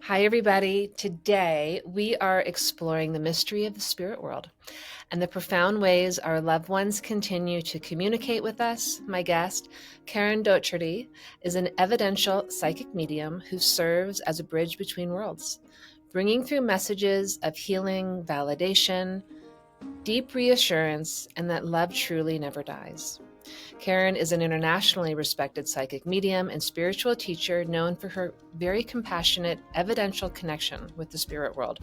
Hi, everybody. Today we are exploring the mystery of the spirit world and the profound ways our loved ones continue to communicate with us. My guest, Karen Docherty, is an evidential psychic medium who serves as a bridge between worlds, bringing through messages of healing, validation, deep reassurance, and that love truly never dies. Karen is an internationally respected psychic medium and spiritual teacher known for her very compassionate, evidential connection with the spirit world.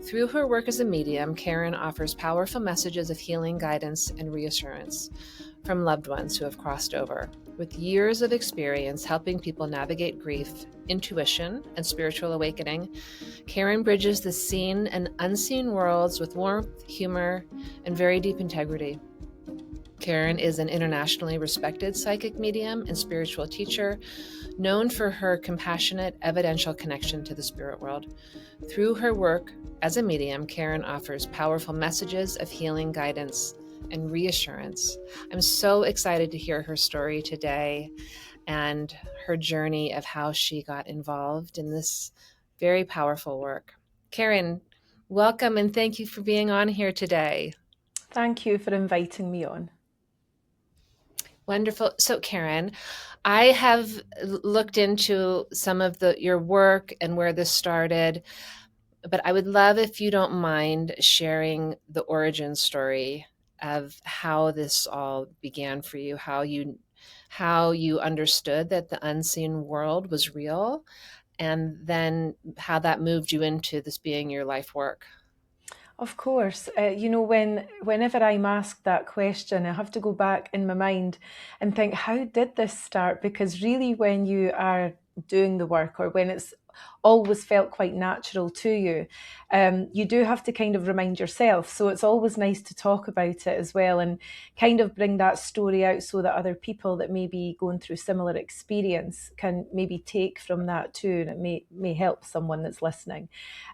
Through her work as a medium, Karen offers powerful messages of healing, guidance, and reassurance from loved ones who have crossed over. With years of experience helping people navigate grief, intuition, and spiritual awakening, Karen bridges the seen and unseen worlds with warmth, humor, and very deep integrity. Karen is an internationally respected psychic medium and spiritual teacher, known for her compassionate, evidential connection to the spirit world. Through her work as a medium, Karen offers powerful messages of healing, guidance, and reassurance. I'm so excited to hear her story today and her journey of how she got involved in this very powerful work. Karen, welcome and thank you for being on here today. Thank you for inviting me on. Wonderful. So, Karen, I have looked into some of your work and where this started, but I would love if you don't mind sharing the origin story of how this all began for you, how you understood that the unseen world was real, and then how that moved you into this being your life work. Of course, whenever I'm asked that question, I have to go back in my mind and think, how did this start? Because really, when you are doing the work or when it's always felt quite natural to you, you do have to kind of remind yourself. So it's always nice to talk about it as well and kind of bring that story out so that other people that may be going through similar experience can maybe take from that too, and it may help someone that's listening.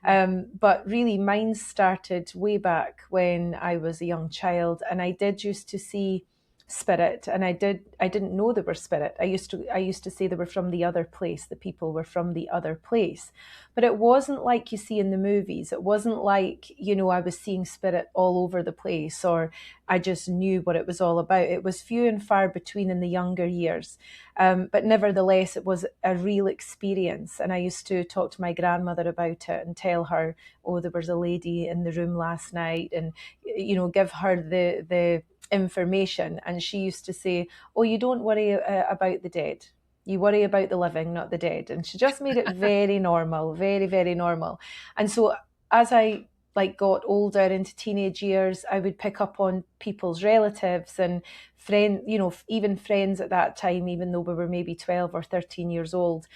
But really, mine started way back when I was a young child, and I did used to see spirit, and I didn't know they were spirit. I used to say they were from the other place. The people were from the other place, but it wasn't like you see in the movies. It wasn't like, I was seeing spirit all over the place, or I just knew what it was all about. It was few and far between in the younger years. But nevertheless, it was a real experience. And I used to talk to my grandmother about it and tell her, oh, there was a lady in the room last night, and, give her the information. And she used to say, oh, you don't worry about the dead. You worry about the living, not the dead. And she just made it very normal, very, very normal. And so as I got older into teenage years, I would pick up on people's relatives and even friends at that time, even though we were maybe 12 or 13 years old.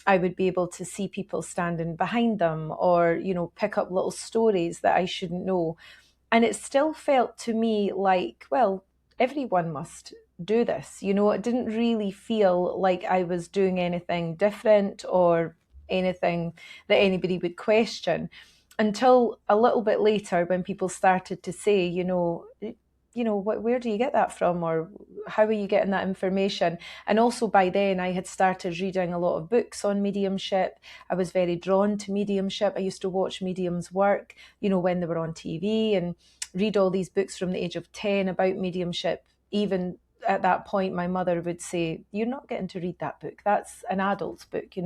I would be able to see people standing behind them, or, pick up little stories that I shouldn't know. And it still felt to me like, well, everyone must do this. It didn't really feel like I was doing anything different or anything that anybody would question, until a little bit later when people started to say, where do you get that from, or how are you getting that information? And also by then I had started reading a lot of books on mediumship. I was very drawn to mediumship. I used to watch mediums work, when they were on TV, and read all these books from the age of 10 about mediumship. Even at that point, my mother would say, you're not getting to read that book. That's an adult's book,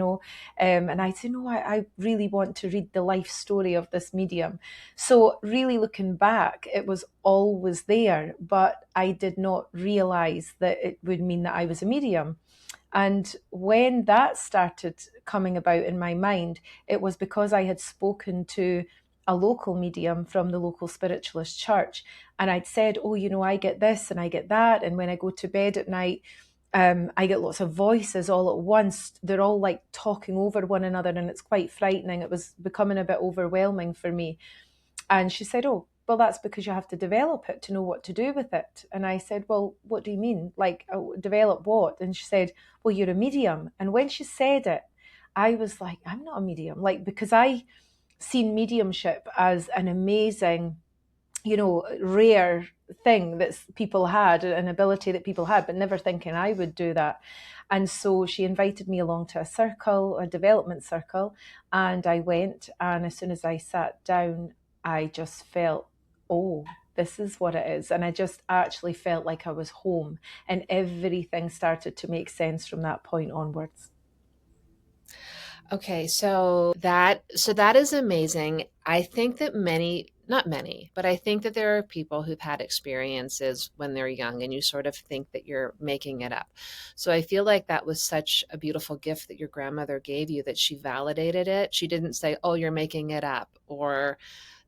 and I'd say, no, I really want to read the life story of this medium. So really looking back, it was always there, but I did not realize that it would mean that I was a medium. And when that started coming about in my mind, it was because I had spoken to a local medium from the local spiritualist church. And I'd said, oh, I get this and I get that. And when I go to bed at night, I get lots of voices all at once. They're all like talking over one another, and it's quite frightening. It was becoming a bit overwhelming for me. And she said, oh, well, that's because you have to develop it to know what to do with it. And I said, well, what do you mean? Like, develop what? And she said, well, you're a medium. And when she said it, I was like, I'm not a medium. Like, because I seen mediumship as an amazing, rare thing that people had, an ability that people had, but never thinking I would do that. And so she invited me along to a circle, a development circle, and I went. And as soon as I sat down, I just felt, oh, this is what it is. And I just actually felt like I was home, and everything started to make sense from that point onwards. Okay, so that is amazing. I think that many, not many, but I think that there are people who've had experiences when they're young and you sort of think that you're making it up. So I feel like that was such a beautiful gift that your grandmother gave you, that she validated it. She didn't say, "Oh, you're making it up," or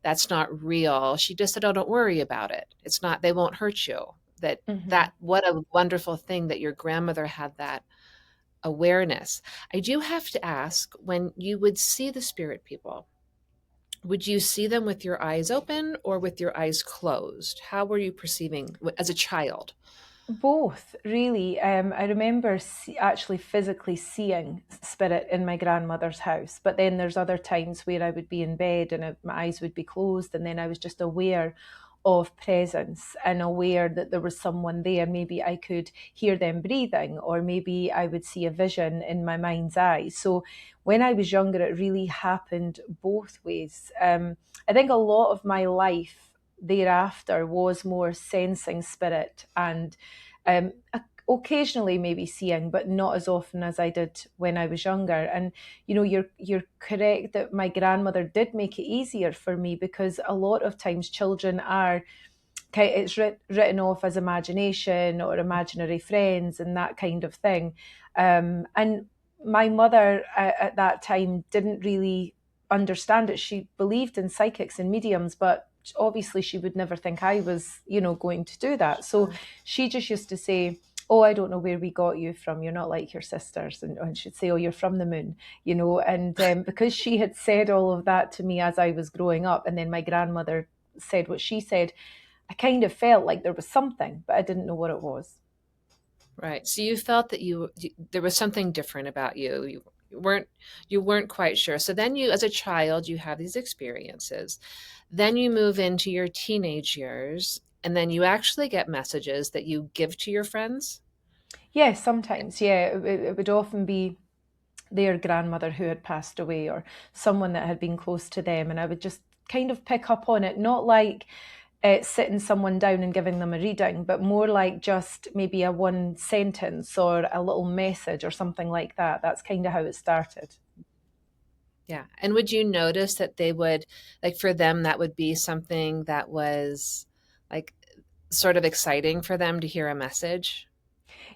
"That's not real." She just said, "Oh, don't worry about it. It's not, they won't hurt you." Mm-hmm. What a wonderful thing that your grandmother had that awareness. I do have to ask, when you would see the spirit people, would you see them with your eyes open or with your eyes closed? How were you perceiving as a child? Both, really. I remember actually physically seeing spirit in my grandmother's house, but then there's other times where I would be in bed and my eyes would be closed, and then I was just aware of presence and aware that there was someone there. Maybe I could hear them breathing, or maybe I would see a vision in my mind's eye. So when I was younger, it really happened both ways. I think a lot of my life thereafter was more sensing spirit and um, occasionally maybe seeing, but not as often as I did when I was younger. And you're correct that my grandmother did make it easier for me, because a lot of times children are it's written off as imagination or imaginary friends and that kind of thing. And my mother at that time didn't really understand it. She believed in psychics and mediums, but obviously she would never think I was, going to do that. So she just used to say, "Oh, I don't know where we got you from. You're not like your sisters." And she'd say, "Oh, you're from the moon," And because she had said all of that to me as I was growing up, and then my grandmother said what she said, I kind of felt like there was something, but I didn't know what it was. Right. So you felt that there was something different about you. You weren't quite sure. So then you, as a child, you have these experiences. Then you move into your teenage years, and then you actually get messages that you give to your friends. Yeah, sometimes. Yeah, it would often be their grandmother who had passed away, or someone that had been close to them. And I would just kind of pick up on it, not like sitting someone down and giving them a reading, but more like just maybe a one sentence or a little message or something like that. That's kind of how it started. Yeah. And would you notice that they would, like for them, that would be something that was like sort of exciting for them to hear a message?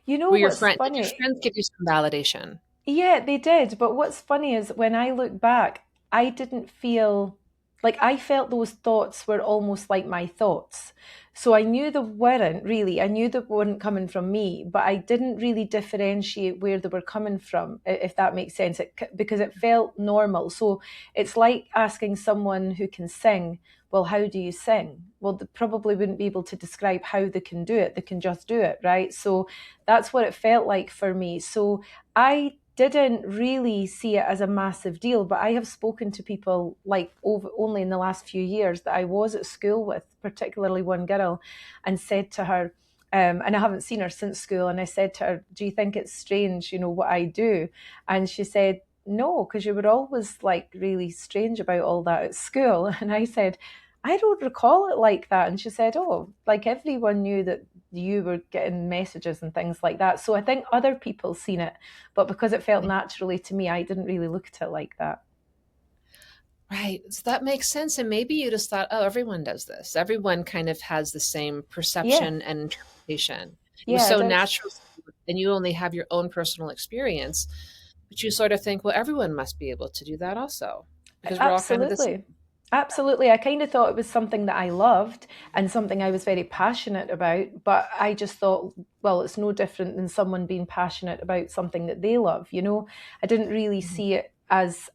You know what's Did your funny? friends give you some validation? Yeah, they did. But what's funny is when I look back, I didn't feel like I felt those thoughts were almost like my thoughts. So I knew they weren't really, I knew they weren't coming from me, but I didn't really differentiate where they were coming from, if that makes sense, because it felt normal. So it's like asking someone who can sing, well, how do you sing? Well, they probably wouldn't be able to describe how they can do it. They can just do it, right? So that's what it felt like for me. So I didn't really see it as a massive deal, but I have spoken to people like only in the last few years that I was at school with, particularly one girl, and said to her, and I haven't seen her since school, and I said to her, "Do you think it's strange, what I do?" And she said, "No, because you were always like really strange about all that at school." And I said, "I don't recall it like that." And she said, "Oh, like everyone knew that you were getting messages and things like that. So I think other people seen it, but because it felt naturally to me, I didn't really look at it like that." Right. So that makes sense. And maybe you just thought, oh, everyone does this. Everyone kind of has the same Yeah, perception and interpretation. It was yeah, I so did. natural, and you only have your own personal experience, but you sort of think, well, everyone must be able to do that also, because we're all kind of the same. Absolutely. Absolutely. I kind of thought it was something that I loved and something I was very passionate about, but I just thought, well, it's no different than someone being passionate about something that they love. I didn't really Mhm. see it as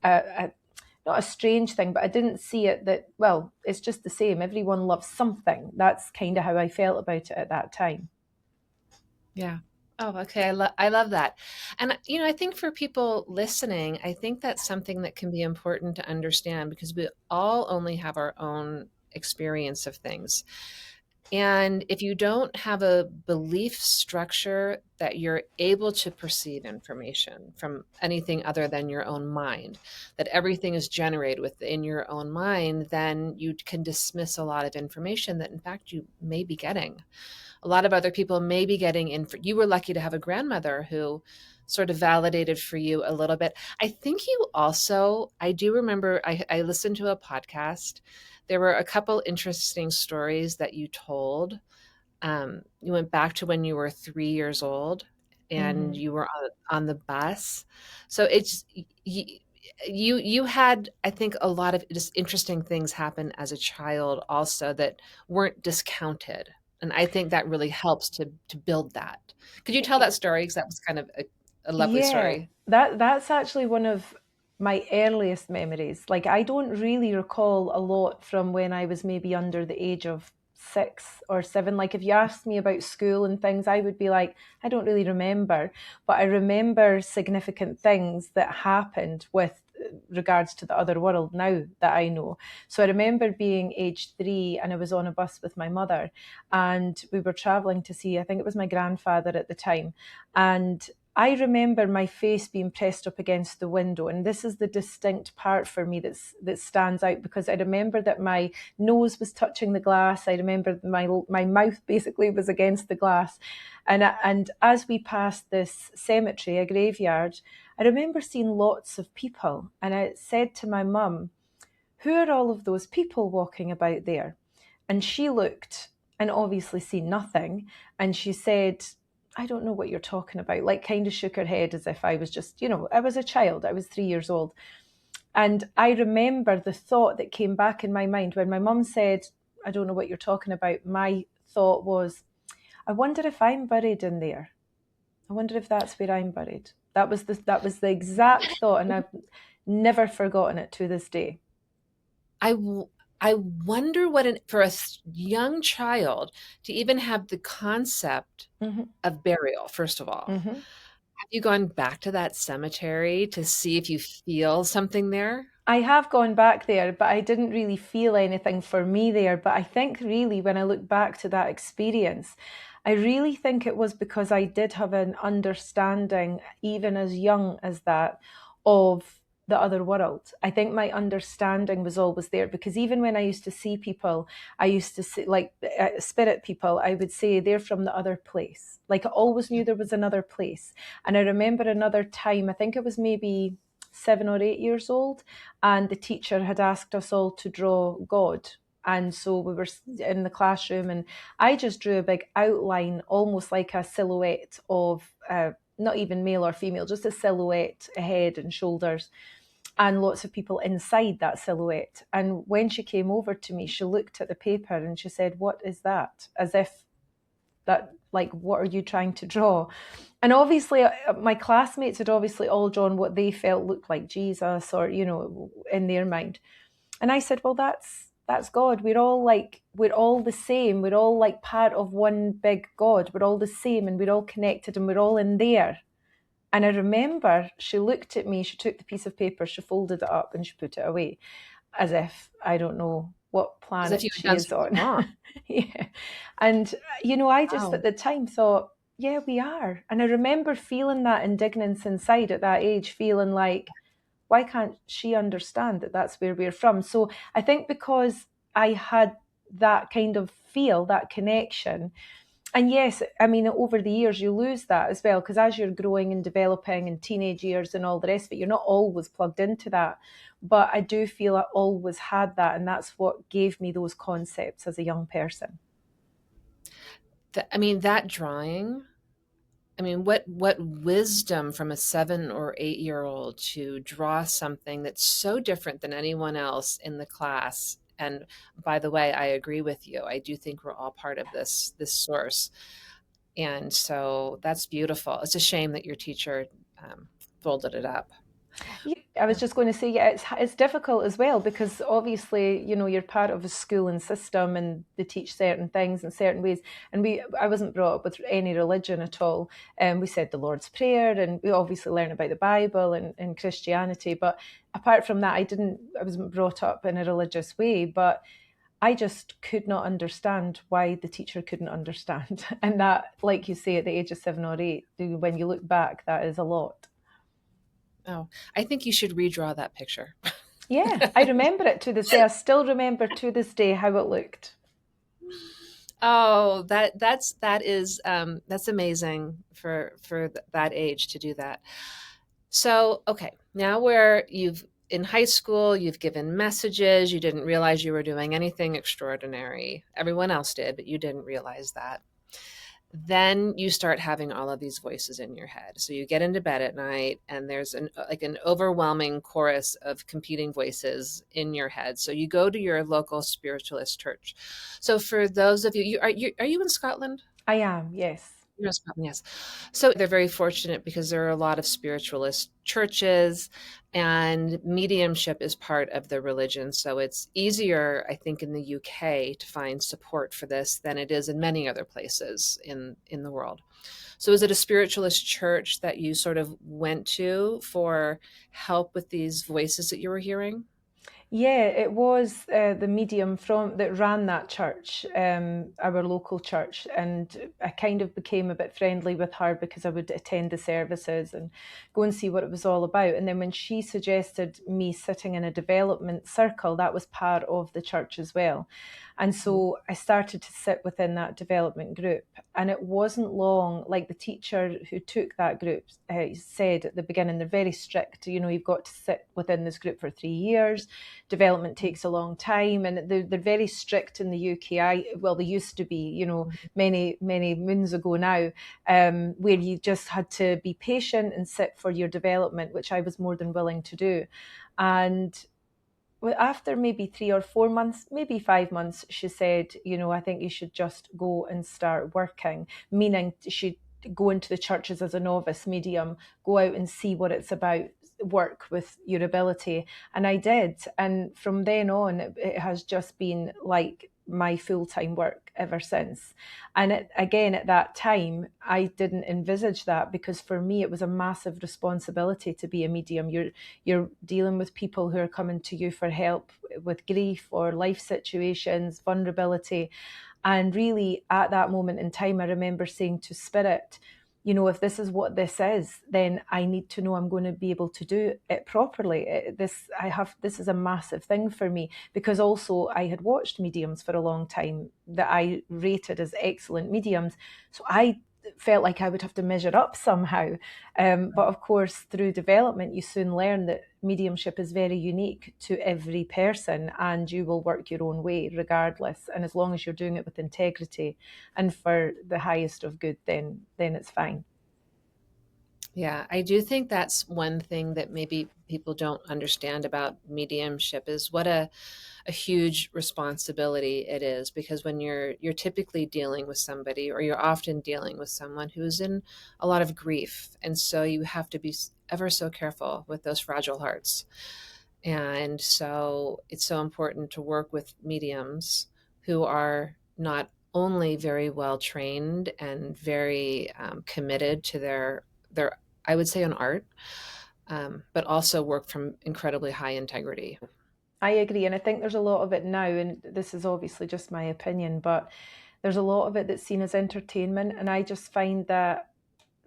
not a strange thing, but I didn't see it that, well, it's just the same. Everyone loves something. That's kind of how I felt about it at that time. Yeah. Oh, okay. I love that. And I think for people listening, I think that's something that can be important to understand, because we all only have our own experience of things. And if you don't have a belief structure that you're able to perceive information from anything other than your own mind, that everything is generated within your own mind, then you can dismiss a lot of information that, in fact, you may be getting. A lot of other people may be getting in. You were lucky to have a grandmother who sort of validated for you a little bit. I think you also, I do remember, I listened to a podcast. There were a couple interesting stories that you told. You went back to when you were 3 years old and you were on the bus. So it's you had, I think, a lot of just interesting things happen as a child also that weren't discounted. And I think that really helps to build that. Could you tell that story? Because that was kind of a lovely Yeah, story. that's actually one of my earliest memories. Like, I don't really recall a lot from when I was maybe under the age of 6 or 7. Like, if you asked me about school and things, I would be like, I don't really remember. But I remember significant things that happened with regards to the other world now that I know. So I remember being age 3 and I was on a bus with my mother and we were traveling to see, I think it was my grandfather at the time. And I remember my face being pressed up against the window, and this is the distinct part for me that stands out, because I remember that my nose was touching the glass. I remember my mouth basically was against the glass, and as we passed this cemetery, a graveyard, I remember seeing lots of people, and I said to my mum, "Who are all of those people walking about there?" And she looked and obviously seen nothing, and she said, "I don't know what you're talking about," like kind of shook her head as if I was just, I was a child. I was 3 years old. And I remember the thought that came back in my mind when my mum said, "I don't know what you're talking about." My thought was, I wonder if I'm buried in there. I wonder if that's where I'm buried. That was the exact thought, and I've never forgotten it to this day. I, I wonder what for a young child to even have the concept Mm-hmm. of burial, first of all. Mm-hmm. Have you gone back to that cemetery to see if you feel something there? I have gone back there, but I didn't really feel anything for me there. But I think really when I look back to that experience, I really think it was because I did have an understanding, even as young as that, of the other world. I think my understanding was always there, because even when I used to see people, I used to see like spirit people, I would say they're from the other place. Like, I always knew there was another place. And I remember another time, I think it was maybe 7 or 8 years old, and the teacher had asked us all to draw God. And so we were in the classroom, and I just drew a big outline, almost like a silhouette of not even male or female, just a silhouette, a head and shoulders, and lots of people inside that silhouette. And when she came over to me, she looked at the paper and she said, "What is that?" As if that, like, what are you trying to draw? And obviously my classmates had obviously all drawn what they felt looked like Jesus, or in their mind. And I said, well, that's God. We're all the same. We're all like part of one big God. We're all the same, and we're all connected, and we're all in there. And I remember she looked at me, she took the piece of paper, she folded it up and she put it away, as if I don't know what As if planet you had she done is something on. wrong. Yeah. And, I just Wow. at the time thought, yeah, we are. And I remember feeling that indignance inside at that age, feeling like, why can't she understand that that's where we're from? So I think because I had that kind of feel, that connection. And yes, I mean, over the years, you lose that as well, because as you're growing and developing and teenage years and all the rest of it, you're not always plugged into that. But I do feel I always had that, and that's what gave me those concepts as a young person. That drawing, what wisdom from a 7 or 8 year old to draw something that's so different than anyone else in the class. And by the way, I agree with you. I do think we're all part of this source. And so that's beautiful. It's a shame that your teacher folded it up. Yeah, I was just going to say, yeah, it's difficult as well, because obviously, you're part of a school and system, and they teach certain things in certain ways. And I wasn't brought up with any religion at all. And we said the Lord's Prayer, and we obviously learn about the Bible and Christianity. But apart from that, I wasn't brought up in a religious way. But I just could not understand why the teacher couldn't understand. And that, like you say, at the age of 7 or 8, when you look back, that is a lot. Oh, I think you should redraw that picture. Yeah, I remember it to this day. I still remember to this day how it looked. Oh, that's amazing for that age to do that. So, okay, now where you've in high school, you've given messages, you didn't realize you were doing anything extraordinary. Everyone else did, but you didn't realize that. Then you start having all of these voices in your head. So you get into bed at night and there's an overwhelming chorus of competing voices in your head. So you go to your local spiritualist church. So for those of are you in Scotland? I am, yes. Yes, yes. So they're very fortunate because there are a lot of spiritualist churches and mediumship is part of the religion. So it's easier, I think, in the UK to find support for this than it is in many other places in the world. So is it a spiritualist church that you sort of went to for help with these voices that you were hearing? Yeah, it was the medium from that ran that church, our local church, and I kind of became a bit friendly with her because I would attend the services and go and see what it was all about. And then when she suggested me sitting in a development circle, that was part of the church as well. And so I started to sit within that development group. And it wasn't long, like the teacher who took that group said at the beginning, they're very strict. You know, you've got to sit within this group for 3 years. Development takes a long time, and they're very strict in the UK. Well, they used to be, many moons ago now, where you just had to be patient and sit for your development, which I was more than willing to do. And after maybe 3 or 4 months, maybe 5 months, she said, I think you should just go and start working, meaning she'd go into the churches as a novice medium, go out and see what it's about, work with your ability. And I did. And from then on, it has just been like my full-time work ever since. And again, at that time, I didn't envisage that because for me, it was a massive responsibility to be a medium. You're dealing with people who are coming to you for help with grief or life situations, vulnerability. And really, at that moment in time, I remember saying to Spirit, if this is what this is, then I need to know I'm going to be able to do it properly. This is a massive thing for me because also I had watched mediums for a long time that I rated as excellent mediums. So I felt like I would have to measure up somehow. But of course, through development, you soon learn that mediumship is very unique to every person and you will work your own way regardless. And as long as you're doing it with integrity and for the highest of good, then it's fine. Yeah, I do think that's one thing that maybe people don't understand about mediumship is what a huge responsibility it is because when you're typically dealing with somebody or you're often dealing with someone who's in a lot of grief and so you have to be ever so careful with those fragile hearts. And so it's so important to work with mediums who are not only very well trained and very committed to their I would say an art, but also work from incredibly high integrity. I agree. And I think there's a lot of it now, and this is obviously just my opinion, but there's a lot of it that's seen as entertainment. And I just find that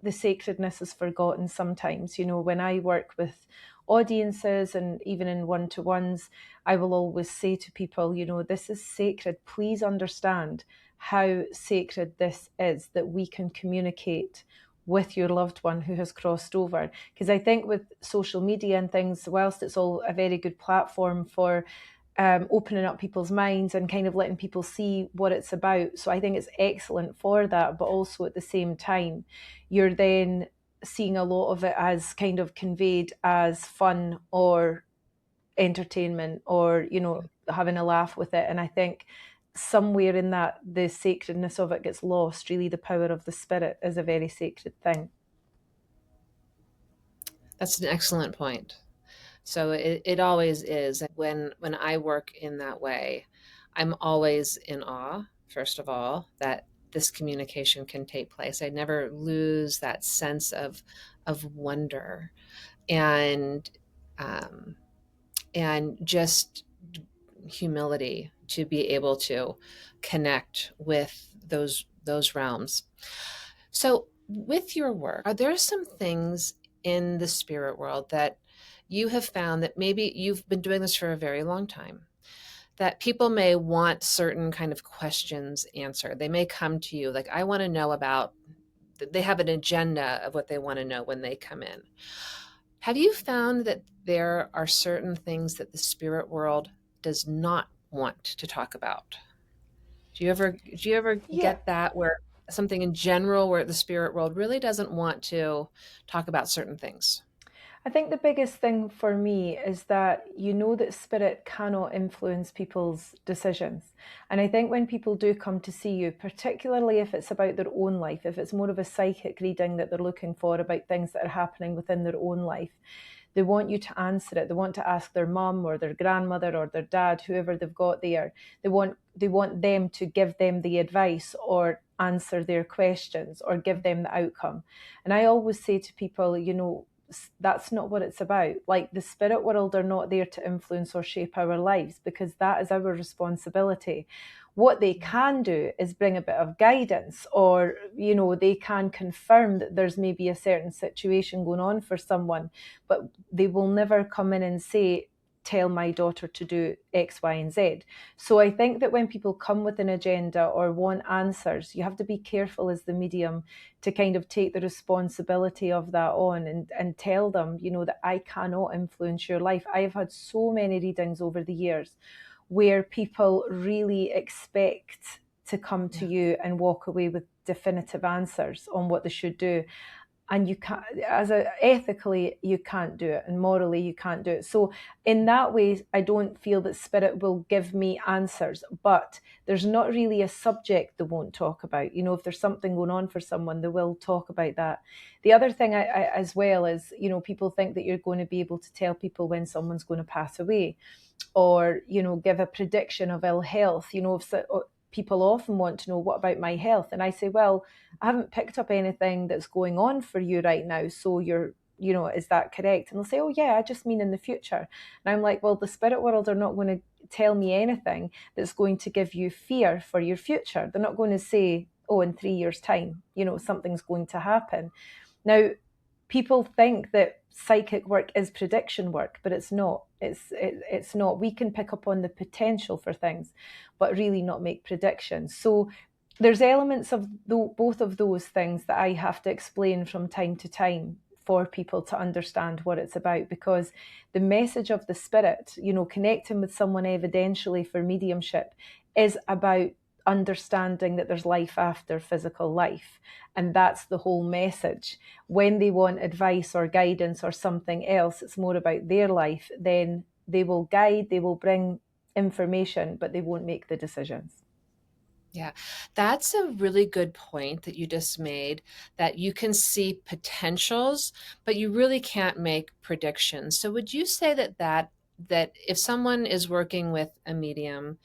the sacredness is forgotten sometimes. When I work with audiences and even in one to ones, I will always say to people, this is sacred. Please understand how sacred this is, that we can communicate with your loved one who has crossed over. Because I think with social media and things, whilst it's all a very good platform for opening up people's minds and kind of letting people see what it's about. So I think it's excellent for that. But also at the same time, you're then seeing a lot of it as kind of conveyed as fun or entertainment or, having a laugh with it. And I think somewhere in that, the sacredness of it gets lost. Really, the power of the spirit is a very sacred thing. That's an excellent point. So it always is. When I work in that way, I'm always in awe, first of all, that this communication can take place. I never lose that sense of wonder and um, and just humility to be able to connect with those realms. So with your work, are there some things in the spirit world that you have found that maybe you've been doing this for a very long time, that people may want certain kind of questions answered? They may come to you like, I want to know about, they have an agenda of what they want to know when they come in. Have you found that there are certain things that the spirit world does not want to talk about? Do you ever Yeah, get that, where something in general where the spirit world really doesn't want to talk about certain things? I think the biggest thing for me is that you know that spirit cannot influence people's decisions. And I think when people do come to see you, particularly if it's about their own life, if it's more of a psychic reading that they're looking for about things that are happening within their own life, they want you to answer it. They want to ask their mum or their grandmother or their dad, whoever they've got there. They want them to give them the advice or answer their questions or give them the outcome. And I always say to people, that's not what it's about. Like, the spirit world are not there to influence or shape our lives, because that is our responsibility. What they can do is bring a bit of guidance, or they can confirm that there's maybe a certain situation going on for someone, but they will never come in and say, tell my daughter to do X, Y, and Z. So I think that when people come with an agenda or want answers, you have to be careful as the medium to kind of take the responsibility of that on, and tell them, that I cannot influence your life. I have had so many readings over the years where people really expect to come to you and walk away with definitive answers on what they should do. And you can't, ethically, you can't do it, and morally, you can't do it. So in that way, I don't feel that spirit will give me answers, but there's not really a subject they won't talk about. If there's something going on for someone, they will talk about that. The other thing I as well is, people think that you're going to be able to tell people when someone's going to pass away, or give a prediction of ill health. If people often want to know, what about my health? And I say, well, I haven't picked up anything that's going on for you right now, so is that correct? And they'll say, oh yeah, I just mean in the future. And I'm like, well, the spirit world are not going to tell me anything that's going to give you fear for your future. They're not going to say, oh, in 3 years' time, something's going to happen. Now, people think that psychic work is prediction work, but it's not. It's not. We can pick up on the potential for things, but really not make predictions. So there's elements of both of those things that I have to explain from time to time for people to understand what it's about, because the message of the spirit, connecting with someone evidentially for mediumship, is about understanding that there's life after physical life. And that's the whole message. When they want advice or guidance or something else, it's more about their life, then they will guide, they will bring information, but they won't make the decisions. Yeah, that's a really good point that you just made, that you can see potentials, but you really can't make predictions. So would you say that if someone is working with a medium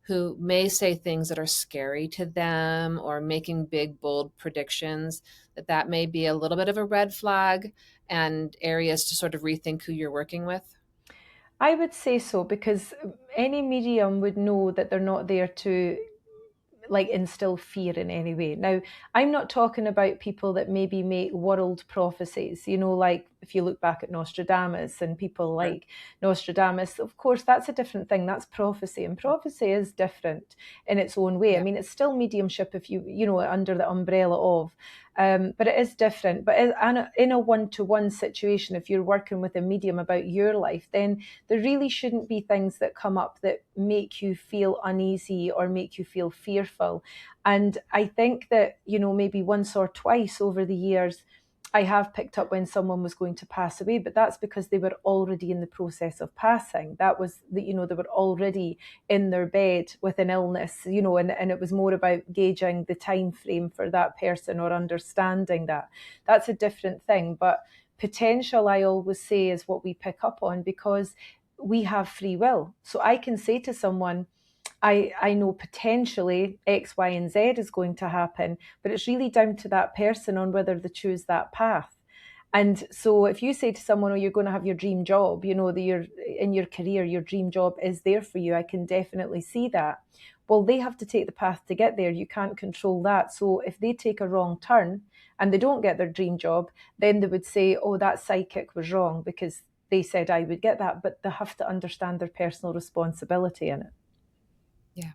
who may say things that are scary to them, or making big, bold predictions, that may be a little bit of a red flag and areas to sort of rethink who you're working with? I would say so, because any medium would know that they're not there to instill fear in any way. Now, I'm not talking about people that maybe make world prophecies, like if you look back at Nostradamus and people like Nostradamus, of course, that's a different thing. That's prophecy, and prophecy is different in its own way. Yeah. I mean, it's still mediumship if under the umbrella of, but it is different. But in a one-to-one situation, if you're working with a medium about your life, then there really shouldn't be things that come up that make you feel uneasy or make you feel fearful. And I think that, maybe once or twice over the years, I have picked up when someone was going to pass away, but that's because they were already in the process of passing. That was, they were already in their bed with an illness, and it was more about gauging the time frame for that person or understanding that. That's a different thing. But potential, I always say, is what we pick up on, because we have free will. So I can say to someone, I know potentially X, Y, and Z is going to happen, but it's really down to that person on whether they choose that path. And so if you say to someone, oh, you're going to have your dream job, you know, that you're in your career, your dream job is there for you, I can definitely see that. Well, they have to take the path to get there. You can't control that. So if they take a wrong turn and they don't get their dream job, then they would say, oh, that psychic was wrong because they said I would get that. But they have to understand their personal responsibility in it. Yeah.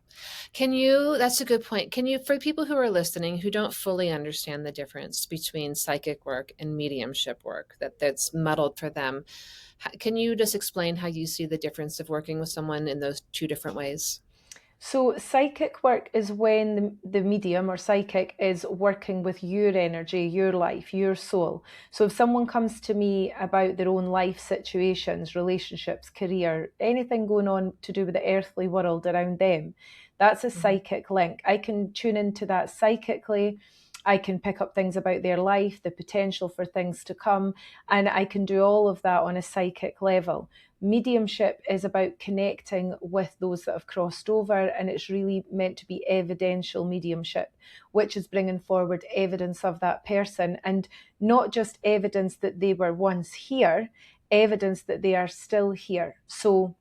That's a good point. Can you, for people who are listening who don't fully understand the difference between psychic work and mediumship work, that's muddled for them, can you just explain how you see the difference of working with someone in those two different ways? So, psychic work is when the medium or psychic is working with your energy, your life, your soul. So, if someone comes to me about their own life situations, relationships, career, anything going on to do with the earthly world around them, that's a Mhm. psychic link. I can tune into that psychically. I can pick up things about their life, the potential for things to come, and I can do all of that on a psychic level. Mediumship is about connecting with those that have crossed over, and it's really meant to be evidential mediumship, which is bringing forward evidence of that person, and not just evidence that they were once here, evidence that they are still here. So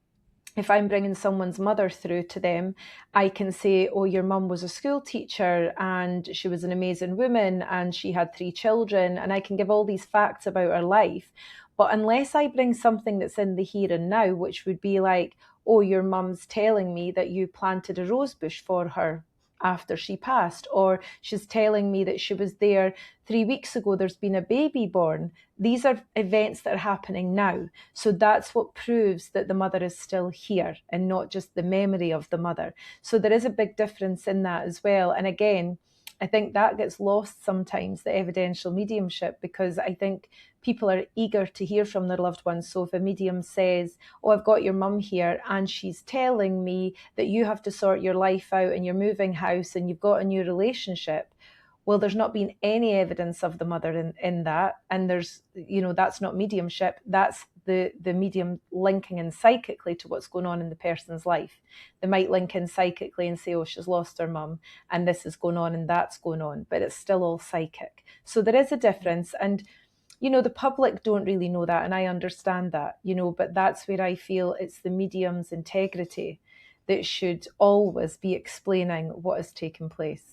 if I'm bringing someone's mother through to them, I can say, oh, your mum was a school teacher and she was an amazing woman and she had 3 children. And I can give all these facts about her life. But unless I bring something that's in the here and now, which would be like, oh, your mum's telling me that you planted a rose bush for her after she passed, or she's telling me that she was there 3 weeks ago, there's been a baby born. These are events that are happening now. So that's what proves that the mother is still here and not just the memory of the mother. So there is a big difference in that as well. And again, I think that gets lost sometimes, the evidential mediumship, because I think people are eager to hear from their loved ones. So if a medium says, oh, I've got your mum here and she's telling me that you have to sort your life out and you're moving house and you've got a new relationship, well, there's not been any evidence of the mother in that. And there's, you know, that's not mediumship. That's the medium linking in psychically to what's going on in the person's life. They might link in psychically and say, oh, she's lost her mum and this is going on and that's going on, but it's still all psychic. So there is a difference. And, you know, the public don't really know that. And I understand that, you know, but that's where I feel it's the medium's integrity that should always be explaining what has taken place.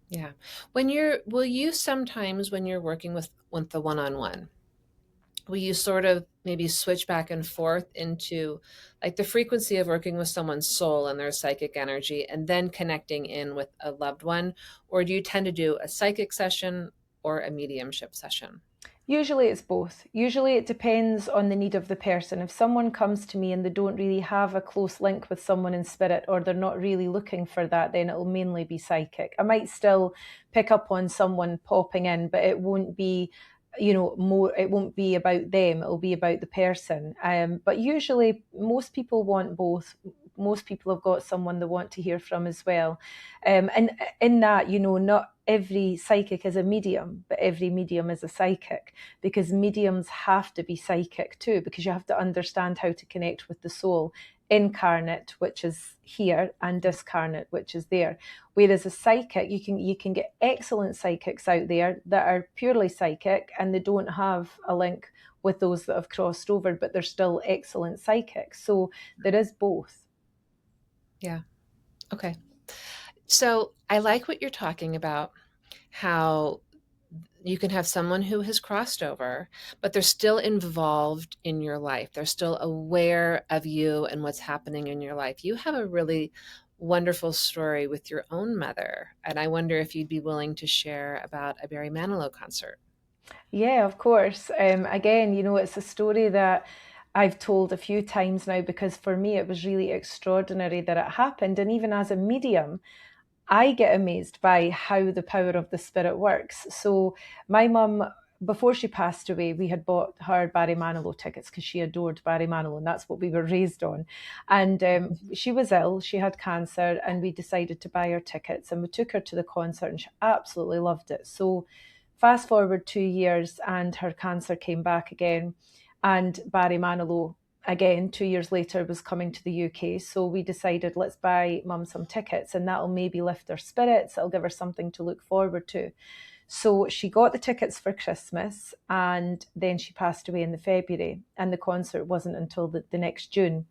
Yeah. Will you sometimes, when you're working with the one-on-one, will you sort of maybe switch back and forth into like the frequency of working with someone's soul and their psychic energy and then connecting in with a loved one? Or do you tend to do a psychic session or a mediumship session? Usually it's both. Usually it depends on the need of the person. If someone comes to me and they don't really have a close link with someone in spirit, or they're not really looking for that, then it'll mainly be psychic. I might still pick up on someone popping in, but it won't be, you know, more, it won't be about them, it'll be about the person. But usually most people want both. Most people have got someone they want to hear from as well. And in that, you know, not every psychic is a medium, but every medium is a psychic, because mediums have to be psychic too, because you have to understand how to connect with the soul, incarnate, which is here, and discarnate, which is there. Whereas a psychic, you can get excellent psychics out there that are purely psychic and they don't have a link with those that have crossed over, but they're still excellent psychics. So there is both. Yeah. Okay. So I like what you're talking about, how you can have someone who has crossed over, but they're still involved in your life. They're still aware of you and what's happening in your life. You have a really wonderful story with your own mother, and I wonder if you'd be willing to share about a Barry Manilow concert. Yeah, of course. Again, you know, it's a story that I've told a few times now, because for me it was really extraordinary that it happened. And even as a medium, I get amazed by how the power of the spirit works. So my mum, before she passed away, we had bought her Barry Manilow tickets because she adored Barry Manilow, and that's what we were raised on. And she was ill, she had cancer, and we decided to buy her tickets, and we took her to the concert, and she absolutely loved it. So fast forward 2 years, and her cancer came back again, and Barry Manilow again 2 years later was coming to the UK. So we decided, let's buy mum some tickets and that'll maybe lift her spirits, it'll give her something to look forward to. So she got the tickets for Christmas, and then she passed away in the February, and the concert wasn't until the next June.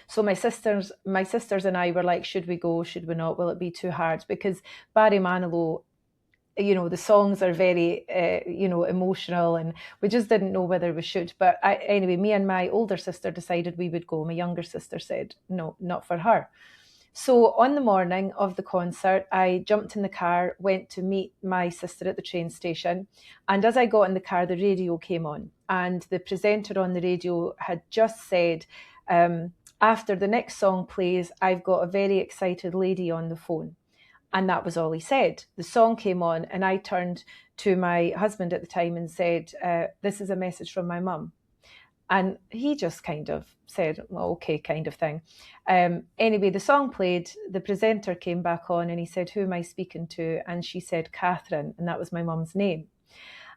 So my sisters and I were like, should we go? Should we not? Will it be too hard? Because Barry Manilow, the songs are very, emotional, and we just didn't know whether we should. But anyway, me and my older sister decided we would go. My younger sister said, no, not for her. So on the morning of the concert, I jumped in the car, went to meet my sister at the train station. And as I got in the car, the radio came on. And the presenter on the radio had just said, after the next song plays, I've got a very excited lady on the phone. And that was all he said. The song came on, and I turned to my husband at the time and said, this is a message from my mum. And he just kind of said, well, okay, kind of thing. Anyway, the song played, the presenter came back on, and he said, who am I speaking to? And she said, Catherine, and that was my mum's name.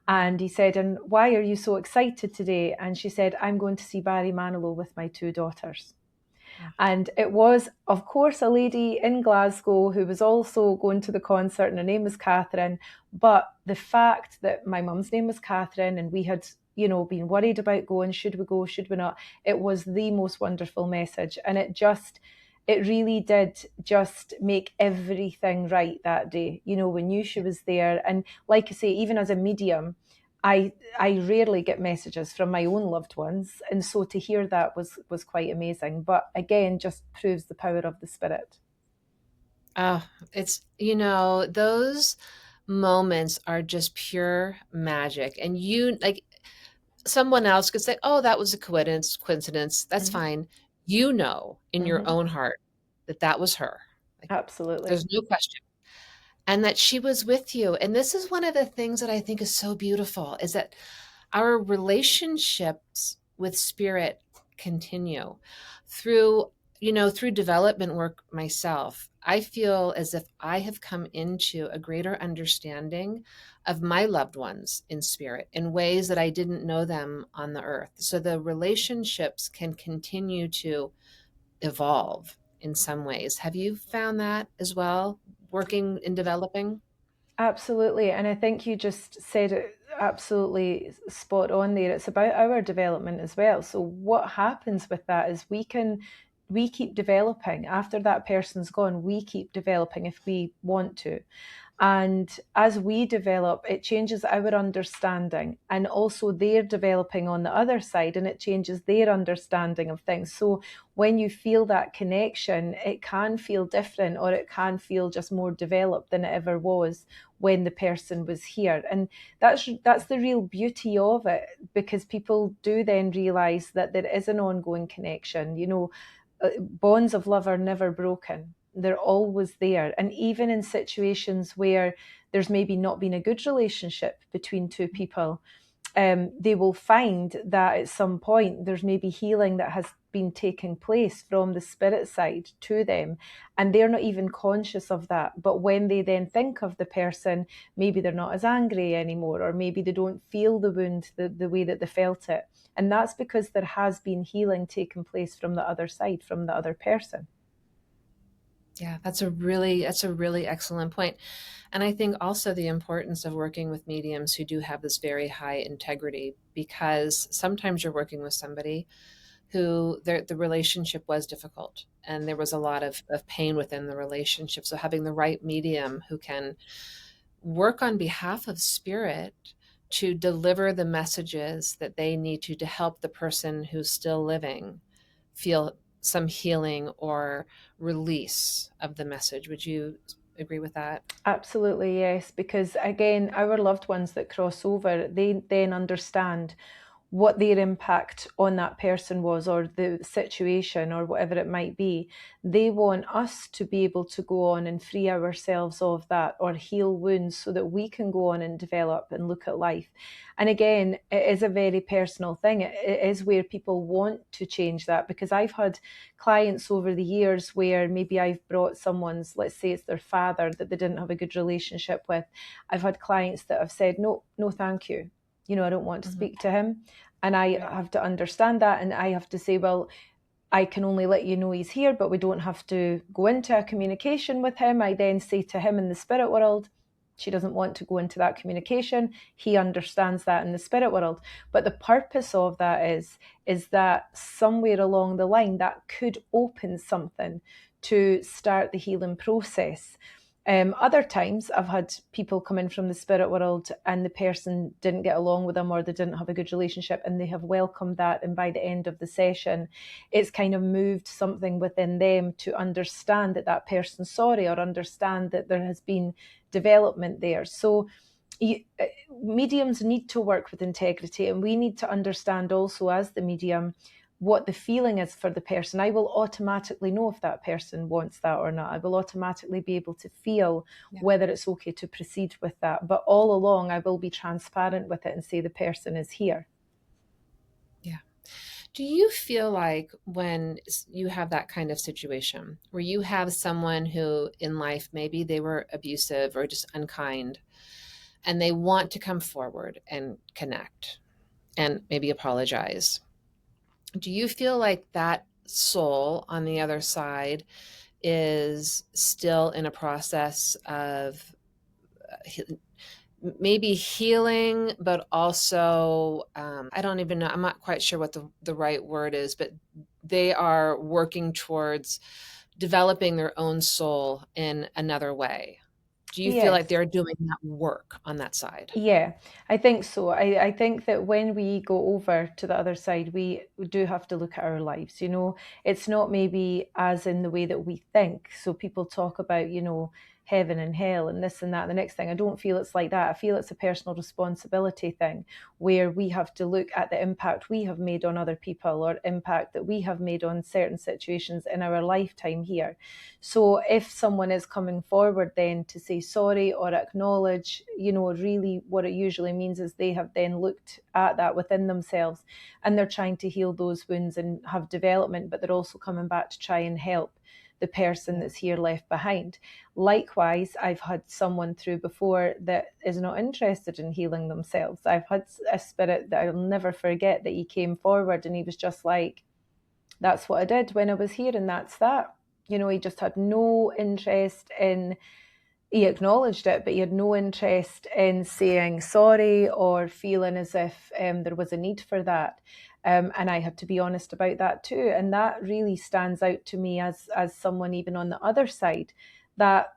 And he said, and why are you so excited today? And she said, I'm going to see Barry Manilow with my 2 daughters. And it was, of course, a lady in Glasgow who was also going to the concert, and her name was Catherine. But the fact that my mum's name was Catherine, and we had, been worried about going, should we go, should we not? It was the most wonderful message. And it really did just make everything right that day. We knew she was there. And like I say, even as a medium, I rarely get messages from my own loved ones, and so to hear that was quite amazing. But again, just proves the power of the spirit. Oh, it's, those moments are just pure magic. And like, someone else could say, oh, that was a coincidence. That's Mm-hmm. fine. In your Mm-hmm. own heart that was her. Like, Absolutely. there's no question. And that she was with you. And this is one of the things that I think is so beautiful, is that our relationships with spirit continue through development work myself. I feel as if I have come into a greater understanding of my loved ones in spirit in ways that I didn't know them on the earth. So the relationships can continue to evolve in some ways. Have you found that as well, working in developing? Absolutely. And I think you just said it absolutely spot on there. It's about our development as well. So what happens with that is we keep developing. After that person's gone, we keep developing if we want to. And as we develop, it changes our understanding, and also they're developing on the other side, and it changes their understanding of things. So when you feel that connection, it can feel different, or it can feel just more developed than it ever was when the person was here. And that's the real beauty of it, because people do then realize that there is an ongoing connection. Bonds of love are never broken. They're always there. And even in situations where there's maybe not been a good relationship between 2 people, they will find that at some point there's maybe healing that has been taking place from the spirit side to them, and they're not even conscious of that. But when they then think of the person, maybe they're not as angry anymore, or maybe they don't feel the wound the way that they felt it. And that's because there has been healing taking place from the other side, from the other person. Yeah, that's a really excellent point. And I think also the importance of working with mediums who do have this very high integrity, because sometimes you're working with somebody who the relationship was difficult and there was a lot of pain within the relationship. So having the right medium who can work on behalf of spirit to deliver the messages that they need to help the person who's still living feel some healing or release of the message. Would you agree with that? Absolutely, yes. Because again, our loved ones that cross over, they then understand what their impact on that person was, or the situation, or whatever it might be. They want us to be able to go on and free ourselves of that, or heal wounds, so that we can go on and develop and look at life. And again, it is a very personal thing. It is where people want to change that, because I've had clients over the years where maybe I've brought someone's, let's say it's their father that they didn't have a good relationship with. I've had clients that have said, no, no, thank you. I don't want to speak to him. And I have to understand that. And I have to say, well, I can only let you know he's here, but we don't have to go into a communication with him. I then say to him in the spirit world, She doesn't want to go into that communication. He understands that in the spirit world. But the purpose of that is that somewhere along the line that could open something to start the healing process. Other times I've had people come in from the spirit world and the person didn't get along with them, or they didn't have a good relationship, and they have welcomed that, and by the end of the session it's kind of moved something within them to understand that that person's sorry, or understand that there has been development there. So mediums need to work with integrity, and we need to understand also as the medium what the feeling is for the person. I will automatically know if that person wants that or not. I will automatically be able to feel whether it's okay to proceed with that. But all along, I will be transparent with it and say the person is here. Yeah. Do you feel like when you have that kind of situation where you have someone who in life, maybe they were abusive or just unkind, and they want to come forward and connect and maybe apologize, do you feel like that soul on the other side is still in a process of maybe healing, but also, I don't even know, I'm not quite sure what the right word is, but they are working towards developing their own soul in another way? Do you feel like Yes. they're doing that work on that side? Yeah, I think so. I think that when we go over to the other side, we do have to look at our lives. It's not maybe as in the way that we think. So people talk about, heaven and hell and this and that. The next thing, I don't feel it's like that. I feel it's a personal responsibility thing where we have to look at the impact we have made on other people, or impact that we have made on certain situations in our lifetime here. So if someone is coming forward then to say sorry or acknowledge, really what it usually means is they have then looked at that within themselves, and they're trying to heal those wounds and have development, but they're also coming back to try and help the person that's here left behind. Likewise, I've had someone through before that is not interested in healing themselves. I've had a spirit that I'll never forget, that he came forward and he was just like, that's what I did when I was here, and that's that. He just had no interest in, he acknowledged it, but he had no interest in saying sorry or feeling as if there was a need for that. And I had to be honest about that too. And that really stands out to me as someone even on the other side that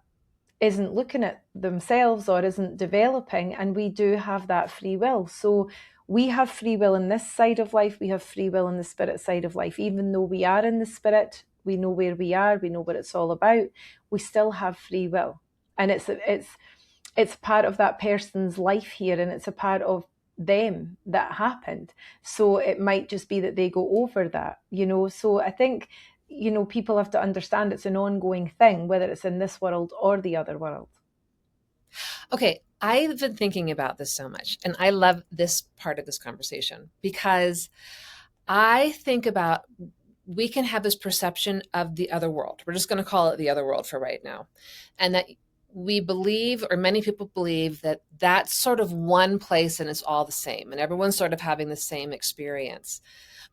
isn't looking at themselves or isn't developing. And we do have that free will. So we have free will in this side of life. We have free will in the spirit side of life. Even though we are in the spirit, we know where we are, we know what it's all about, we still have free will. And it's part of that person's life here, and it's a part of them that happened. So it might just be that they go over that, So I think, people have to understand it's an ongoing thing, whether it's in this world or the other world. Okay, I've been thinking about this so much, and I love this part of this conversation because I think about, we can have this perception of the other world. We're just going to call it the other world for right now. And that we believe, or many people believe, that that's sort of one place and it's all the same, and everyone's sort of having the same experience.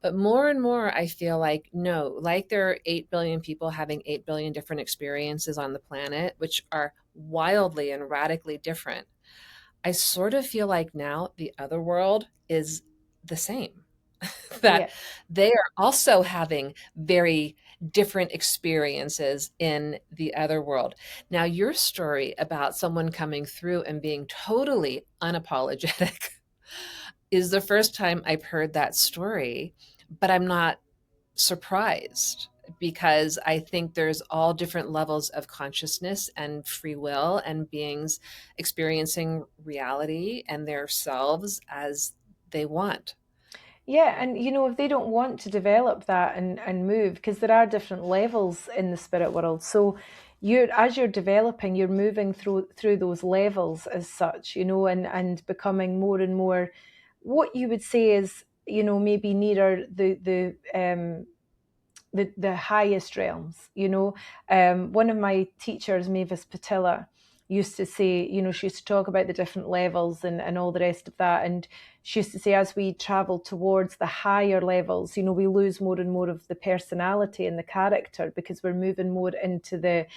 But more and more, I feel like, no, like there are 8 billion people having 8 billion different experiences on the planet, which are wildly and radically different. I sort of feel like now the other world is the same. That Yeah. they are also having very different experiences in the other world. Now, your story about someone coming through and being totally unapologetic is the first time I've heard that story, but I'm not surprised, because I think there's all different levels of consciousness and free will and beings experiencing reality and their selves as they want. Yeah, and if they don't want to develop that and move, because there are different levels in the spirit world. So as you're developing, you're moving through those levels as such, and becoming more and more what you would say is, maybe nearer the highest realms. One of my teachers, Mavis Patilla, used to say, she used to talk about the different levels and all the rest of that. And she used to say, as we travel towards the higher levels, we lose more and more of the personality and the character, because we're moving more into the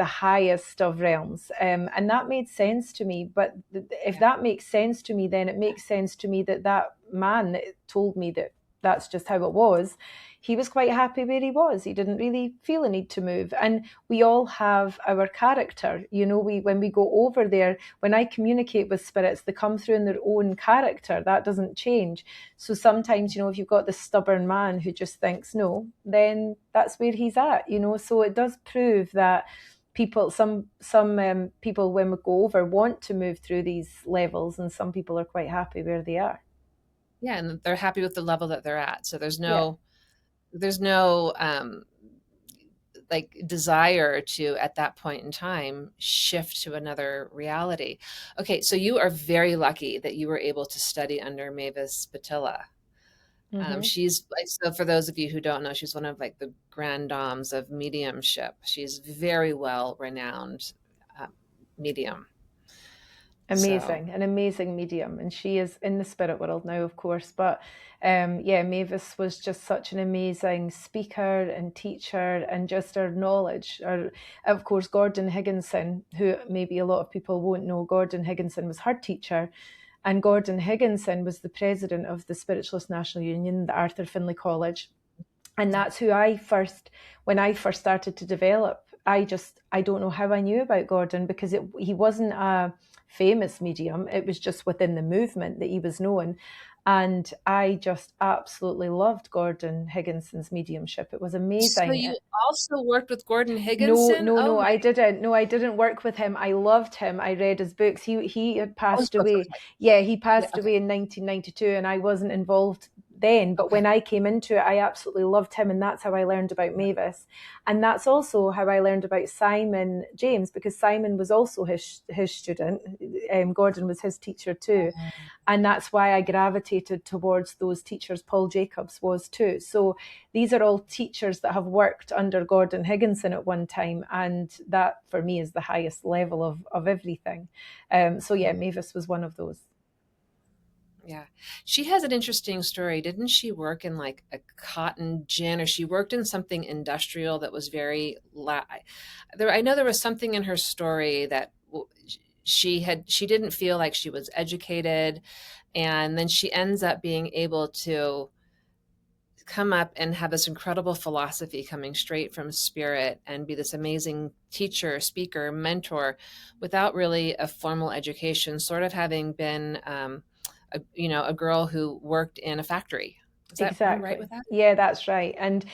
highest of realms. And that made sense to me. But if that makes sense to me, then it makes sense to me that man that told me that that's just how it was, he was quite happy where he was. He didn't really feel a need to move. And we all have our character. When we go over there, when I communicate with spirits, they come through in their own character. That doesn't change. So sometimes, if you've got this stubborn man who just thinks no, then that's where he's at. So it does prove that some people, when we go over, want to move through these levels, and some people are quite happy where they are. Yeah, and they're happy with the level that they're at. So there's Yeah. no like desire to, at that point in time, shift to another reality. Okay, so you are very lucky that you were able to study under Mavis Patilla. She's like, so for those of you who don't know, she's one of like the grand dames of mediumship. She's very well renowned medium. So Amazing, an amazing medium, and she is in the spirit world now, of course. But yeah, Mavis was just such an amazing speaker and teacher, and just her knowledge. Of course, Gordon Higginson, who maybe a lot of people won't know, Gordon Higginson was her teacher, and Gordon Higginson was the president of the Spiritualist National Union, the Arthur Findlay College. And that's who when I first started to develop, I don't know how I knew about Gordon, because he wasn't a famous medium. It was just within the movement that he was known. And I just absolutely loved Gordon Higginson's mediumship. It was So amazing. you also worked with Gordon No, Higginson? no, Oh no, my! I didn't. No, I didn't work with him. I loved him. I read his books. He had Oh, passed books. away. Okay. Yeah, he Yeah. passed Okay. away in 1992, and I wasn't involved then. But Okay. when I came into it, I absolutely loved him, and that's how I learned about Mavis. And that's also how I learned about Simon James, because Simon was also his student. Gordon was his teacher too. And that's why I gravitated towards those teachers. Paul Jacobs was too. So these are all teachers that have worked under Gordon Higginson at one time. And that, for me, is the highest level of everything. So yeah, Mavis was one of those. Yeah. She has an interesting story. Didn't she work in like a cotton gin, or she worked in something industrial that was very I know there was something in her story that she didn't feel like she was educated, and then she ends up being able to come up and have this incredible philosophy coming straight from spirit and be this amazing teacher, speaker, mentor without really a formal education, sort of having been a girl who worked in a factory. Am I right Exactly. with that? Yeah, that's right. And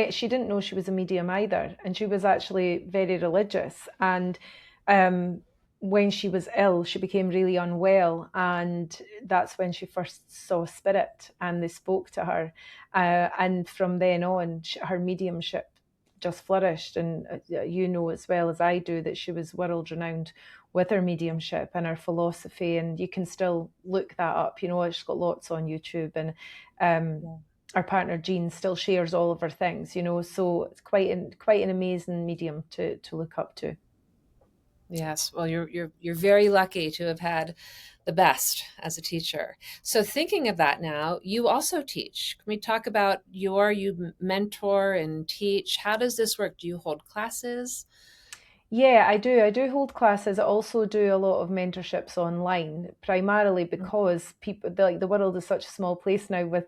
she didn't know she was a medium either. And she was actually very religious. And um, when she was ill, she became really unwell. And that's when she first saw spirit, and they spoke to her. And from then on, her mediumship just flourished. And you know as well as I do that she was world renowned with her mediumship and her philosophy. And you can still look that up. She's got lots on YouTube. And our partner Jean still shares all of her things. So it's quite an amazing medium to look up to. Yes. Well, you're very lucky to have had the best as a teacher. So thinking of that now, you also teach. Can we talk about you mentor and teach? How does this work? Do you hold classes? Yeah, I do. I do hold classes. I also do a lot of mentorships online, primarily because the world is such a small place now with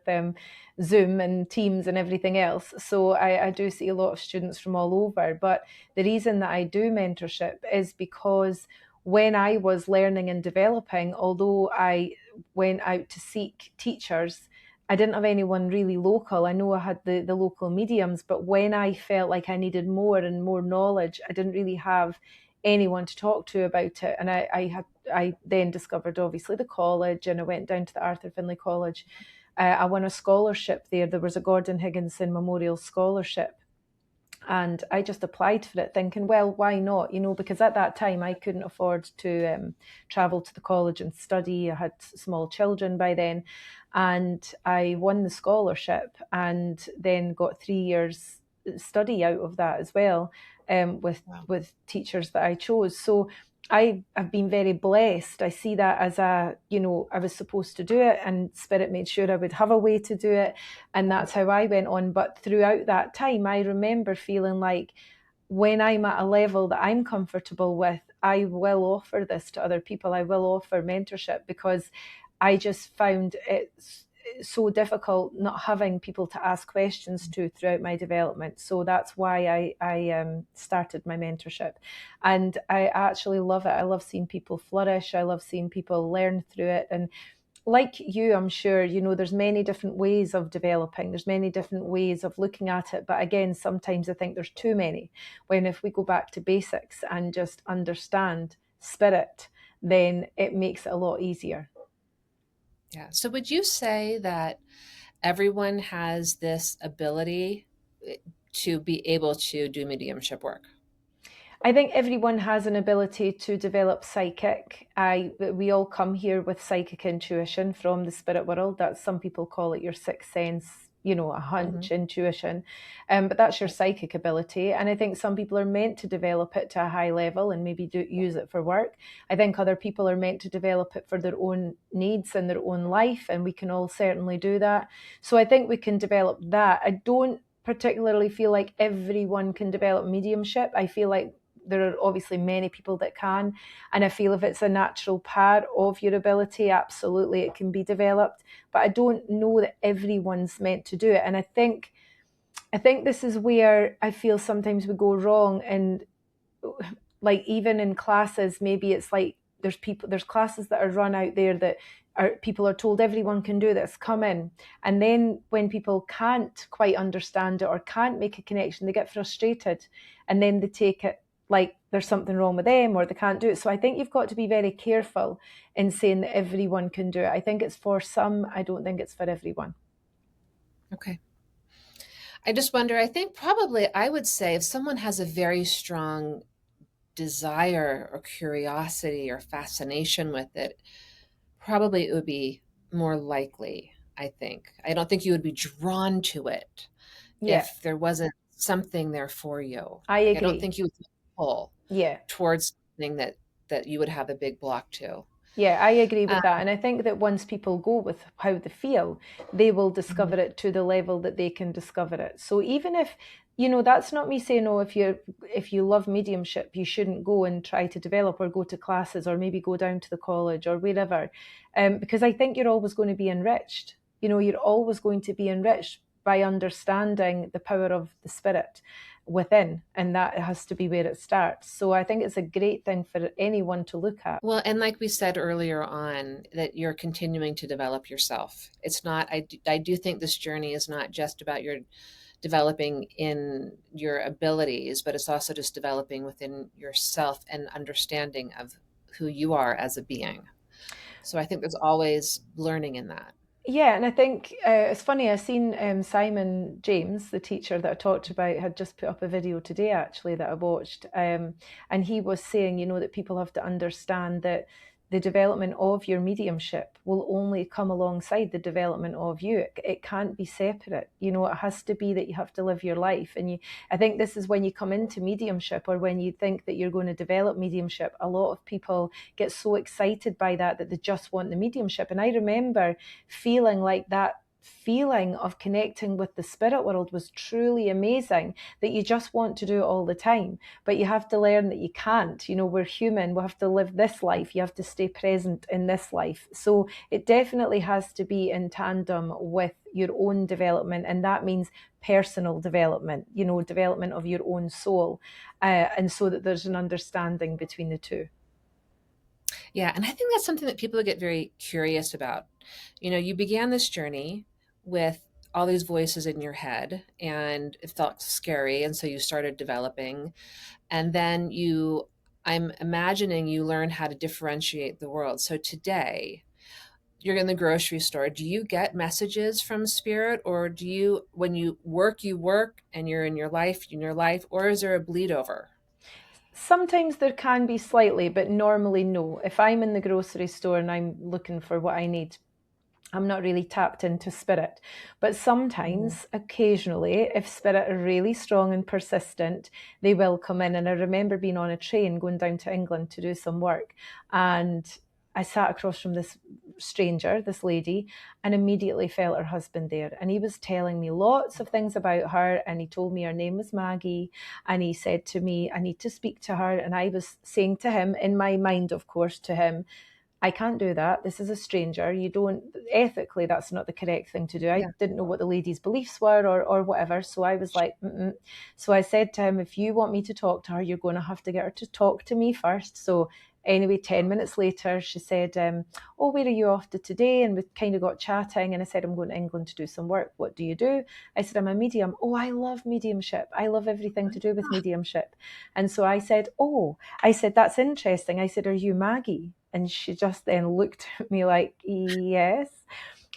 Zoom and Teams and everything else. So I do see a lot of students from all over. But the reason that I do mentorship is because when I was learning and developing, although I went out to seek teachers, I didn't have anyone really local. I know I had the local mediums, but when I felt like I needed more and more knowledge, I didn't really have anyone to talk to about it. And I then discovered obviously the college, and I went down to the Arthur Findlay College. I won a scholarship there. There was a Gordon Higginson Memorial Scholarship. And I just applied for it thinking, well, why not? Because at that time I couldn't afford to travel to the college and study. I had small children by then. And I won the scholarship, and then got 3 years study out of that as well, with teachers that I chose. So I have been very blessed. I see that as I was supposed to do it, and Spirit made sure I would have a way to do it. And that's how I went on. But throughout that time, I remember feeling like when I'm at a level that I'm comfortable with, I will offer this to other people. I will offer mentorship, because I just found it so difficult not having people to ask questions to throughout my development. So that's why I started my mentorship. And I actually love it. I love seeing people flourish. I love seeing people learn through it. And like you, I'm sure, there's many different ways of developing. There's many different ways of looking at it. But again, sometimes I think there's too many. When if we go back to basics and just understand spirit, then it makes it a lot easier. Yeah. So would you say that everyone has this ability to be able to do mediumship work? I think everyone has an ability to develop psychic. We all come here with psychic intuition from the spirit world. That's, some people call it your sixth sense, a Hmm. hunch, intuition. But that's your psychic ability. And I think some people are meant to develop it to a high level and maybe use it for work. I think other people are meant to develop it for their own needs and their own life, and we can all certainly do that. So I think we can develop that. I don't particularly feel like everyone can develop mediumship. I feel like there are obviously many people that can, and I feel if it's a natural part of your ability, absolutely it can be developed. But I don't know that everyone's meant to do it. And I think this is where I feel sometimes we go wrong. And like, even in classes, maybe it's like there's classes that are run out there that people are told everyone can do this, come in. And then when people can't quite understand it or can't make a connection, they get frustrated, and then they take it like there's something wrong with them or they can't do it. So I think you've got to be very careful in saying that everyone can do it. I think it's for some. I don't think it's for everyone. Okay. I just wonder, I think probably I would say if someone has a very strong desire or curiosity or fascination with it, probably it would be more likely, I think. I don't think you would be drawn to it Yeah, if there wasn't something there for you. I Like I don't agree. think you would pull Yeah. towards something that you would have a big block to. Yeah, I agree with Um, that. And I think that once people go with how they feel, they will mhm. discover it to the level that they can discover it. So even if, that's not me saying, oh, if you love mediumship, you shouldn't go and try to develop or go to classes or maybe go down to the college or wherever. Because I think you're always going to be enriched. You're always going to be enriched by understanding the power of the spirit within, and that has to be where it starts. So I think it's a great thing for anyone to look at. Well, and like we said earlier on, that you're continuing to develop yourself. It's not, I do think this journey is not just about your developing in your abilities, but it's also just developing within yourself and understanding of who you are as a being. So I think there's always learning in that. Yeah, and I think it's funny. I seen Simon James, the teacher that I talked about, had just put up a video today actually that I watched, and he was saying, that people have to understand that the development of your mediumship will only come alongside the development of you. It can't be separate. It has to be that you have to live your life, and I think this is when you come into mediumship, or when you think that you're going to develop mediumship. A lot of people get so excited by that they just want the mediumship, and I remember feeling like that feeling of connecting with the spirit world was truly amazing, that you just want to do it all the time. But you have to learn that you can't. We're human. We have to live this life. You have to stay present in this life. So it definitely has to be in tandem with your own development. And that means personal development, development of your own soul. And so that there's an understanding between the two. Yeah, and I think that's something that people get very curious about. You began this journey with all these voices in your head and it felt scary, and so you started developing. And then I'm imagining you learned how to differentiate the world. So today, you're in the grocery store. Do you get messages from spirit, or do you, when you work and you're in your life, or is there a bleed over? Sometimes there can be slightly, but normally no. If I'm in the grocery store and I'm looking for what I need, I'm not really tapped into spirit. But Mhm. sometimes, occasionally, if spirit are really strong and persistent, they will come in. And I remember being on a train going down to England to do some work. And I sat across from this stranger, this lady, and immediately felt her husband there. And he was telling me lots of things about her. And he told me her name was Maggie. And he said to me, I need to speak to her. And I was saying to him, in my mind, of course, to him, I can't do that. This is a stranger. You don't, ethically, that's not the correct thing to do. I Yeah. didn't know what the lady's beliefs were or whatever. So I was like, mm-mm. So I said to him, if you want me to talk to her, you're going to have to get her to talk to me first. So anyway, 10 minutes later, she said, oh, where are you off to today? And we kind of got chatting. And I said, I'm going to England to do some work. What do you do? I said, I'm a medium. Oh, I love mediumship. I love everything to do with mediumship. And so I said, oh, I said, that's interesting. I said, are you Maggie? And she just then looked at me like, yes.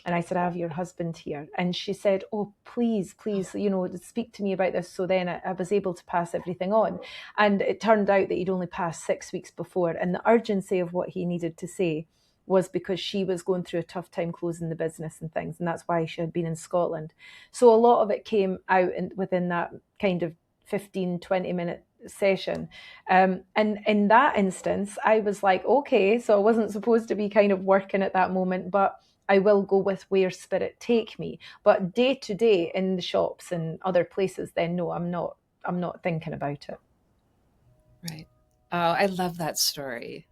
And I said, I have your husband here. And she said, oh, please, please, speak to me about this. So then I was able to pass everything on. And it turned out that he'd only passed 6 weeks before. And the urgency of what he needed to say was because she was going through a tough time closing the business and things. And that's why she had been in Scotland. So a lot of it came out within that kind of 15, 20-minute session. And in that instance, I was like, okay, so I wasn't supposed to be kind of working at that moment, but I will go with where spirit take me. But day to day in the shops and other places, then no, I'm not thinking about it. Right. Oh, I love that story.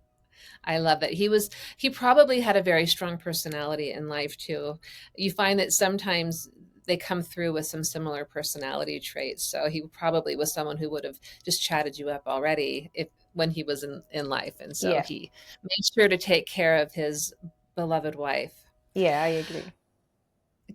I love it. He probably had a very strong personality in life too. You find that sometimes they come through with some similar personality traits. So he probably was someone who would have just chatted you up already if when he was in life. And so Yeah, he made sure to take care of his beloved wife. yeah, I agree.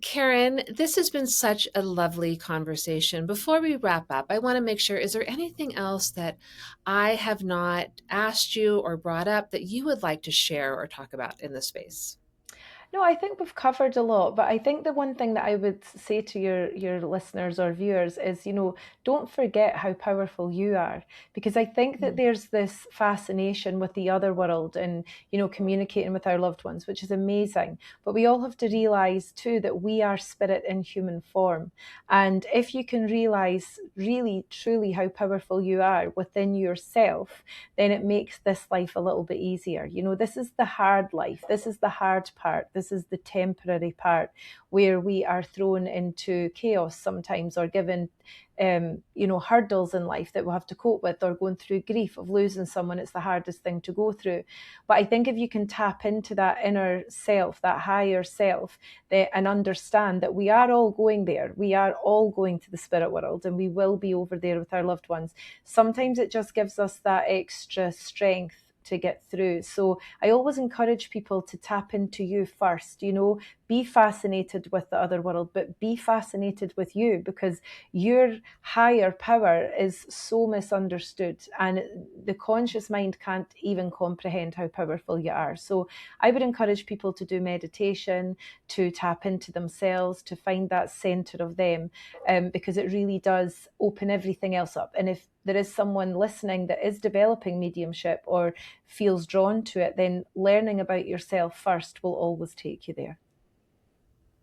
Karen, this has been such a lovely conversation. Before we wrap up, I want to make sure, is there anything else that I have not asked you or brought up that you would like to share or talk about in this space? No, I think we've covered a lot, but I think the one thing that I would say to your listeners or viewers is, don't forget how powerful you are, because I think that Mm. there's this fascination with the other world and, communicating with our loved ones, which is amazing. But we all have to realize too that we are spirit in human form. And if you can realize really, truly how powerful you are within yourself, then it makes this life a little bit easier. This is the hard life. This is the hard part. This is the temporary part where we are thrown into chaos sometimes or given hurdles in life that we have to cope with, or going through grief of losing someone. It's the hardest thing to go through. But I think if you can tap into that inner self, that higher self, and understand that we are all going there, we are all going to the spirit world, and we will be over there with our loved ones. Sometimes it just gives us that extra strength to get through. So I always encourage people to tap into you first, be fascinated with the other world, but be fascinated with you, because your higher power is so misunderstood and the conscious mind can't even comprehend how powerful you are. So I would encourage people to do meditation, to tap into themselves, to find that center of them, because it really does open everything else up. And if there is someone listening that is developing mediumship or feels drawn to it, then learning about yourself first will always take you there.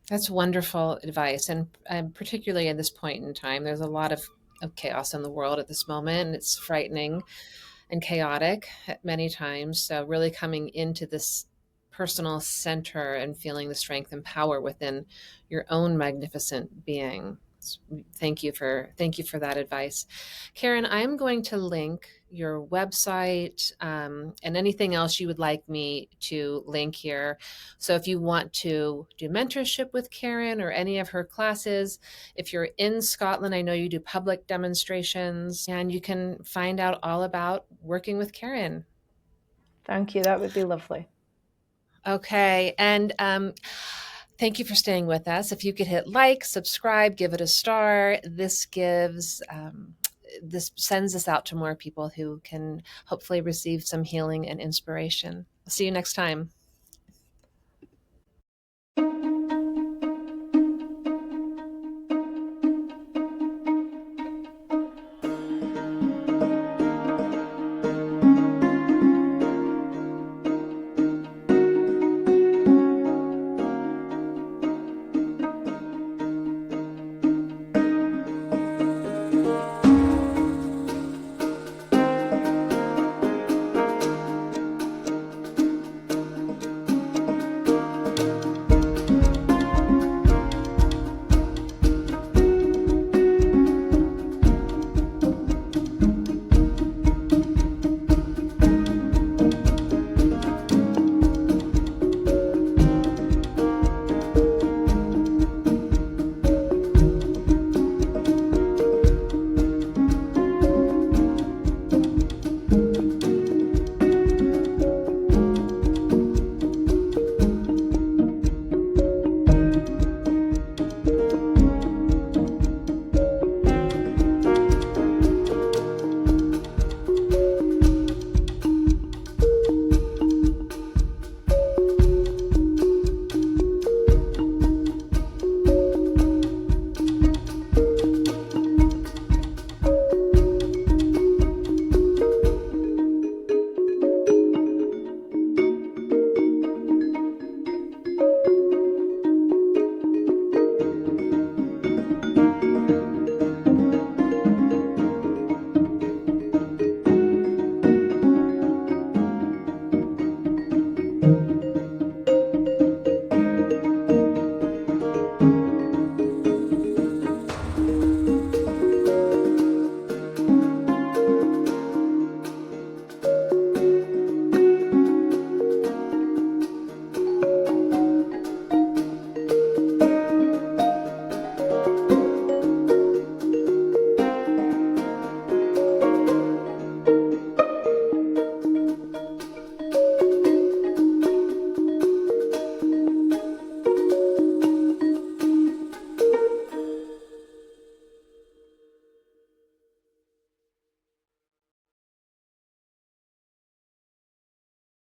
That's wonderful advice. And particularly at this point in time, there's a lot of chaos in the world at this moment. And it's frightening and chaotic at many times. So really coming into this personal center and feeling the strength and power within your own magnificent being. Thank you for that advice, Karen. I'm going to link your website and anything else you would like me to link here. So if you want to do mentorship with Karen or any of her classes, if you're in Scotland, I know you do public demonstrations, and you can find out all about working with Karen. Thank you. That would be lovely. Okay. And thank you for staying with us. If you could hit like, subscribe, give it a star, this sends us out to more people who can hopefully receive some healing and inspiration. I'll see you next time.